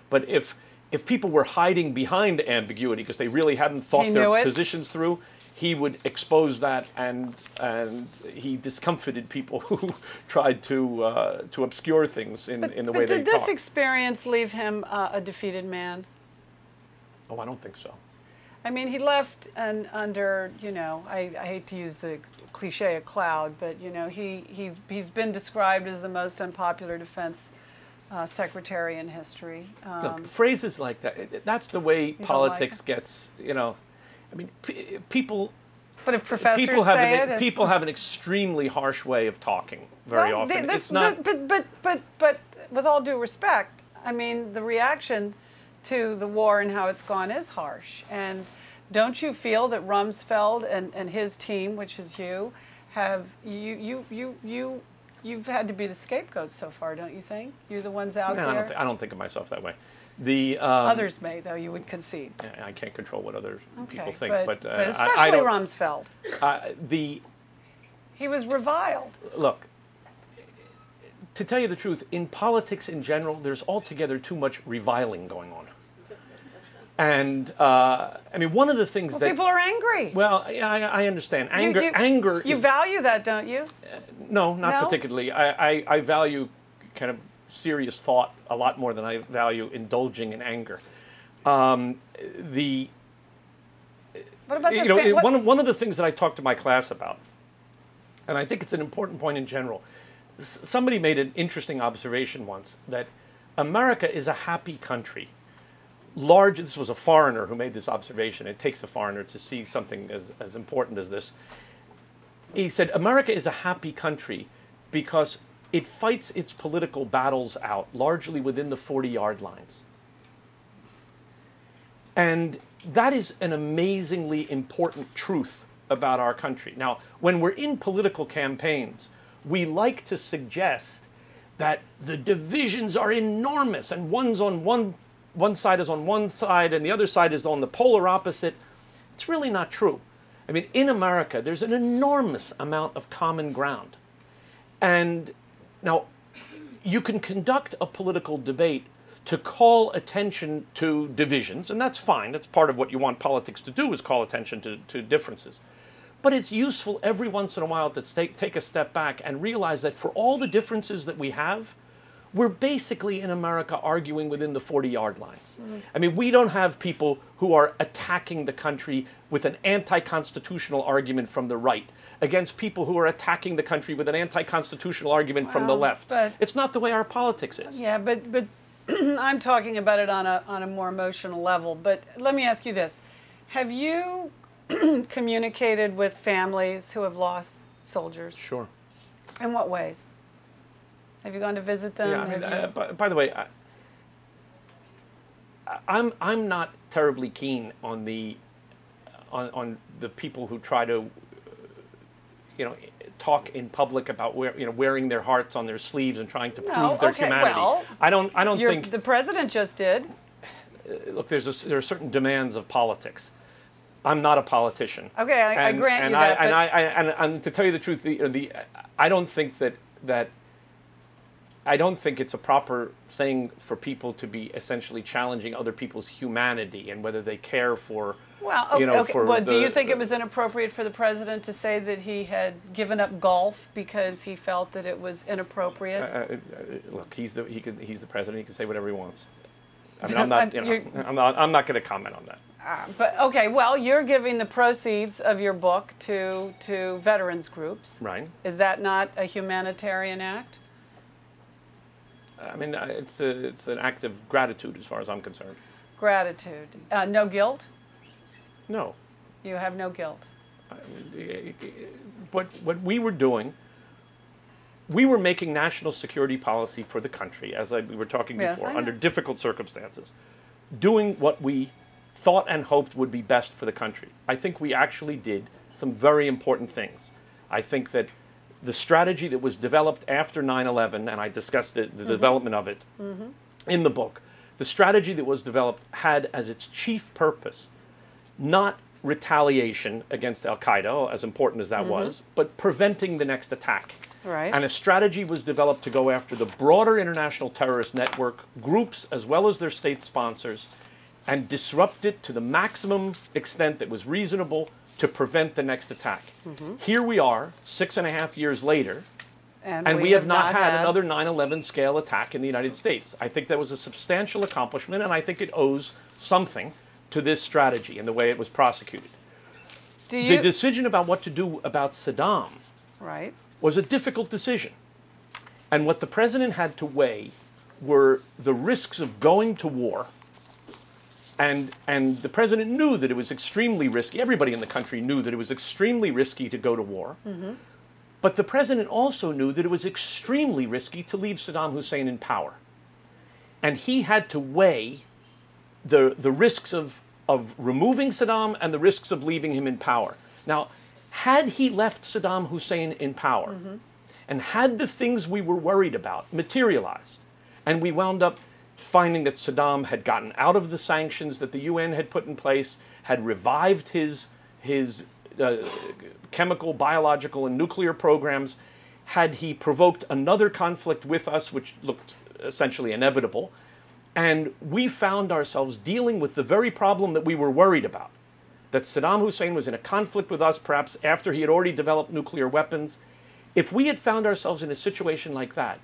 But if people were hiding behind ambiguity because they really hadn't thought their positions through, he would expose that, and he discomfited people who tried to obscure things in the way they talked. Did this experience leave him a defeated man? Oh, I don't think so. I mean, he left under, you know, I hate to use the cliche a cloud, but, you know, he's been described as the most unpopular defense secretary in history. Look, phrases like that, that's the way politics gets, you know. I mean, people. But if professors say it, people have an extremely harsh way of talking very often. It's not. But with all due respect, I mean, the reaction to the war and how it's gone is harsh. And don't you feel that Rumsfeld and his team, which is you, have you've had to be the scapegoat so far, don't you think? You're the ones out there. I don't think of myself that way. Others may, though, you would concede. I can't control what other people think, but especially Rumsfeld. He was reviled. Look, to tell you the truth, in politics in general, there's altogether too much reviling going on. And I mean, one of the things that people are angry. Well, I understand. Anger. You value that, don't you? No, not particularly. I value kind of serious thought a lot more than I value indulging in anger. What about one of the things that I talk to my class about, and I think it's an important point in general. Somebody made an interesting observation once that America is a happy country. This was a foreigner who made this observation. It takes a foreigner to see something as important as this. He said, America is a happy country because it fights its political battles out largely within the 40-yard lines. And that is an amazingly important truth about our country. Now, when we're in political campaigns, we like to suggest that the divisions are enormous and one side is on one side and the other side is on the polar opposite. It's really not true. I mean, in America, there's an enormous amount of common ground. And now, you can conduct a political debate to call attention to divisions, and that's fine. That's part of what you want politics to do, is call attention to differences. But it's useful every once in a while to take a step back and realize that for all the differences that we have, we're basically in America arguing within the 40-yard lines. I mean, we don't have people who are attacking the country with an anti-constitutional argument from the right against people who are attacking the country with an anti-constitutional argument from the left. It's not the way our politics is. Yeah, but I'm talking about it on a more emotional level. But let me ask you this. Have you communicated with families who have lost soldiers? Sure. In what ways? Have you gone to visit them? Yeah, I mean, by the way, I'm not terribly keen on the people who try to talk in public about wearing their hearts on their sleeves and trying to prove their humanity. Well, I don't think the president just did. Look, there are certain demands of politics. I'm not a politician. Okay, I grant you that. And to tell you the truth, I don't think I don't think it's a proper thing for people to be essentially challenging other people's humanity and whether they care for. Well, okay. Well, do you think it was inappropriate for the president to say that he had given up golf because he felt that it was inappropriate? Look, he's the president. He can say whatever he wants. I mean, I'm not going to comment on that. But okay, well, you're giving the proceeds of your book to veterans groups. Right. Is that not a humanitarian act? I mean, it's an act of gratitude as far as I'm concerned. Gratitude. No guilt? No. You have no guilt. What we were doing, we were making national security policy for the country, as we were talking before, under difficult circumstances, doing what we thought and hoped would be best for the country. I think we actually did some very important things. I think that the strategy that was developed after 9/11, and I discussed the development of it in the book, the strategy that was developed had as its chief purpose not retaliation against al-Qaeda, as important as that was, but preventing the next attack. Right. And a strategy was developed to go after the broader international terrorist network, groups as well as their state sponsors, and disrupt it to the maximum extent that was reasonable to prevent the next attack. Here we are, 6.5 years later, and we have not had another 9/11 scale attack in the United States. I think that was a substantial accomplishment, and I think it owes something to this strategy and the way it was prosecuted. The decision about what to do about Saddam Right. was a difficult decision. And what the president had to weigh were the risks of going to war. And the president knew that it was extremely risky. Everybody in the country knew that it was extremely risky to go to war. But the president also knew that it was extremely risky to leave Saddam Hussein in power. And he had to weigh the risks of removing Saddam and the risks of leaving him in power. Now, had he left Saddam Hussein in power, and had the things we were worried about materialized, and we wound up finding that Saddam had gotten out of the sanctions that the UN had put in place, had revived his chemical, biological, and nuclear programs, had he provoked another conflict with us, which looked essentially inevitable, and we found ourselves dealing with the very problem that we were worried about, that Saddam Hussein was in a conflict with us, perhaps after he had already developed nuclear weapons. If we had found ourselves in a situation like that,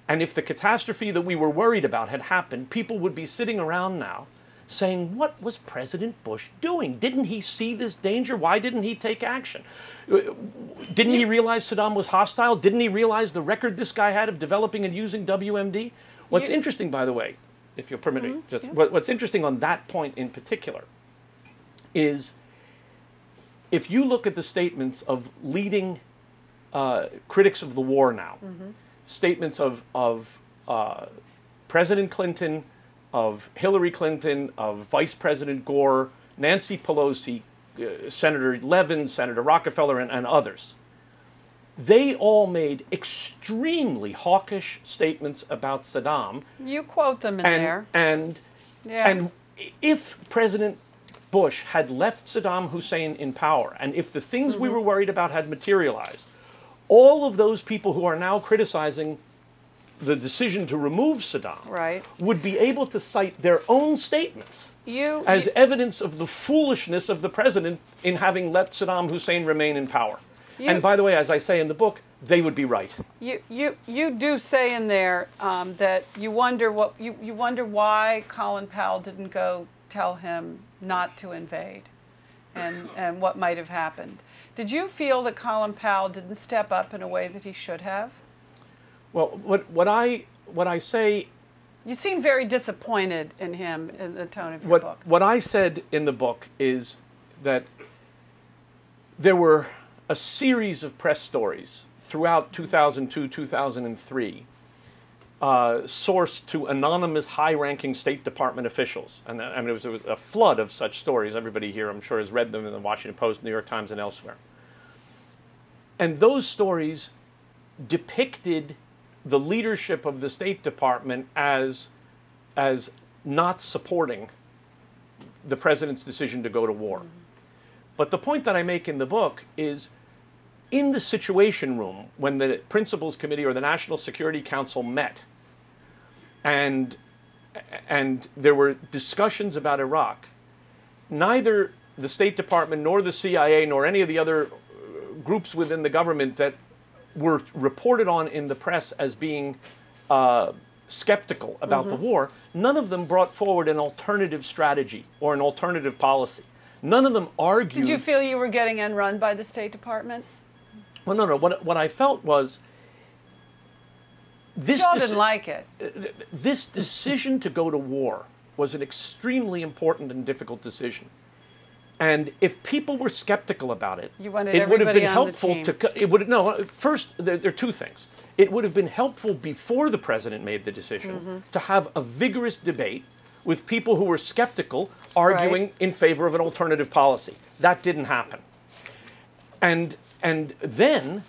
and if the catastrophe that we were worried about had happened, people would be sitting around now saying, what was President Bush doing? Didn't he see this danger? Why didn't he take action? Didn't he realize Saddam was hostile? Didn't he realize the record this guy had of developing and using WMD? What's interesting, by the way, if you'll permit me, what's interesting on that point in particular is if you look at the statements of leading critics of the war now, statements of President Clinton, of Hillary Clinton, of Vice President Gore, Nancy Pelosi, Senator Levin, Senator Rockefeller, and others. They all made extremely hawkish statements about Saddam. You quote them in there. And if President Bush had left Saddam Hussein in power, and if the things we were worried about had materialized, all of those people who are now criticizing the decision to remove Saddam would be able to cite their own statements as evidence of the foolishness of the president in having let Saddam Hussein remain in power. And by the way, as I say in the book, they would be right. You do say in there that you wonder why Colin Powell didn't go tell him not to invade, and what might have happened. Did you feel that Colin Powell didn't step up in a way that he should have? Well, what I say. You seem very disappointed in him in the tone of your book. What I said in the book is that there were a series of press stories throughout 2002, 2003, sourced to anonymous high-ranking State Department officials. And I mean, it was a flood of such stories. Everybody here, I'm sure, has read them in the Washington Post, New York Times, and elsewhere. And those stories depicted the leadership of the State Department as not supporting the president's decision to go to war. But the point that I make in the book is, in the Situation Room, when the Principals Committee or the National Security Council met, and there were discussions about Iraq, neither the State Department nor the CIA nor any of the other groups within the government that were reported on in the press as being skeptical about the war, none of them brought forward an alternative strategy or an alternative policy. None of them argued. Did you feel you were getting run by the State Department? Well, no. What I felt was this. Shaw didn't like it. This decision to go to war was an extremely important and difficult decision. And if people were skeptical about it, it would have been helpful to. First, there are two things. It would have been helpful before the president made the decision to have a vigorous debate with people who were skeptical arguing in favor of an alternative policy. That didn't happen. And then,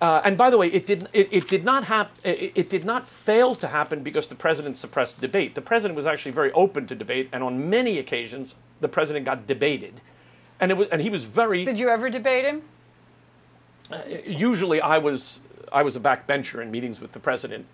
and by the way, it did not fail to happen because the president suppressed debate. The president was actually very open to debate, and on many occasions, the president got debated, and he was very. Did you ever debate him? Usually, I was I was a backbencher in meetings with the president